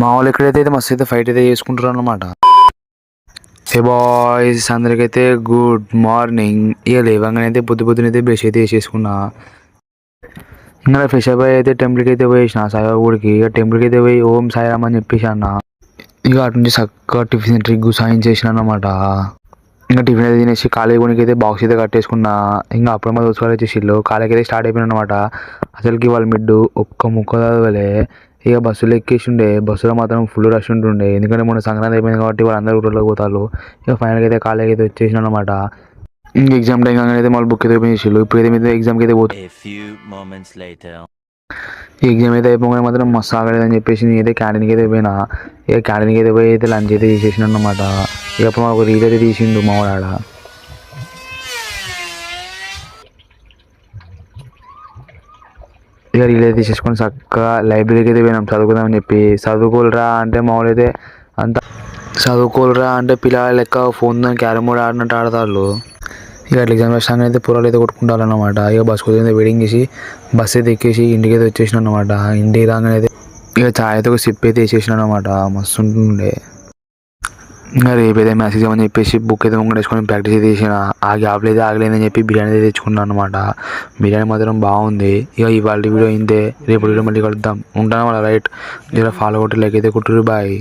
మా వాళ్ళు ఎక్కడైతే మస్తు అయితే ఫైట్ అయితే చేసుకుంటారు అన్నమాట. హే బాయ్స్ అందరికైతే గుడ్ మార్నింగ్. ఇక లేవగానే అయితే పొద్దునైతే బ్రష్ అయితే వేసేసుకున్నా. ఇంకా ఫ్రెష్ అప్ అయితే టెంపుల్కి అయితే పోయేసిన సాయిబాబుడికి. ఇక టెంపుల్కి అయితే పోయి ఓం సాయిరామ్ అని చెప్పేసి అన్న. ఇక అటు నుంచి చక్కగా టిఫిన్ ట్రిగ్గు సాయం చేసిన అన్నమాట. ఇంకా టిఫిన్ అయితే తినేసి కాలేజీ కొనికి అయితే బాక్స్ అయితే కట్టేసుకున్నా. ఇంకా అప్పుడు మా దోస్తులు వచ్చేసిళ్ళు కాలేజీకి అయితే స్టార్ట్ అయిపోయిన అనమాట. అసలుకి వాళ్ళ మిడ్డు ఒక్క ముక్క చదవలే. ఇక బస్సులో ఎక్కేసి ఉండే. బస్సులో మాత్రం ఫుల్ రష్ ఉంటుండే, ఎందుకంటే మొన్న సంక్రాంతి అయిపోయింది కాబట్టి వాళ్ళందరూ ఊళ్ళోకి పోతారు. ఇక ఫైనల్గా అయితే కాలేజీకి అయితే వచ్చేసిన అనమాట. ఇంక ఎగ్జామ్ టైం అయితే మళ్ళీ బుక్ అయితే ఓపెన్ చేసిళ్ళు. ఇప్పుడు అయితే మీద ఎగ్జామ్కి అయితే పోతుంది. ఈ ఎగ్జామ్ అయితే అయిపోగానే మాత్రం మస్తు ఆగలేదని చెప్పేసి నేనైతే క్యాంటీన్కి అయితే పోయినా. ఇక క్యాంటీన్కి అయితే పోయి అయితే లంచ్ అయితే తీసేసిన అనమాట. ఇక అప్పుడు మాకు రీల్ అయితే తీసిండు మా వాడ. ఇక రీల్ అయితే తీసేసుకొని చక్కగా లైబ్రరీకి అయితే పోయినాం చదువుకుందామని చెప్పి. చదువుకోలేరా అంటే మా వాళ్ళు అయితే అంత చదువుకోలేరా అంటే పిల్లల లెక్క ఫోన్ దాన్ని క్యారమ్ బోర్డ్ ఆడినట్టు ఆడతారు. ఇక అట్లా ఎగ్జామ్ రాష్ట్రాన్ని అయితే పొలాలు అయితే కొట్టుకుంటారన్నమాట. ఇక బస్ కోసం అయితే వెయిటింగ్ చేసి బస్ అయితే ఎక్కేసి ఇంటికి అయితే వచ్చేసిన అనమాట. ఇంటికి రాగానే అయితే ఇక ఛాయ్ అయితే ఒక సిప్ అయితే వేసేసిన అనమాట. మస్తు ఉంటుండే. ఇంకా రేపైతే మ్యాథ్స్ ఎగ్జామ్ అని చెప్పేసి బుక్ అయితే ముంగట వేసుకొని ప్రాక్టీస్ అయితే చేసిన. ఆ గ్యాప్లో అయితే ఆగలేదని చెప్పి బిర్యానీ అయితే తెచ్చుకున్నాను అనమాట. బిర్యానీ మాత్రం బాగుంది. ఇక ఇవాళ వీడియో ఇంతే. రేపు వీడియో మళ్ళీ కలుద్దాం. ఉంటాను వాళ్ళ రైట్. జర ఫాలో కొట్టి లైక్ అయితే కొట్టుర్రు. బాయ్.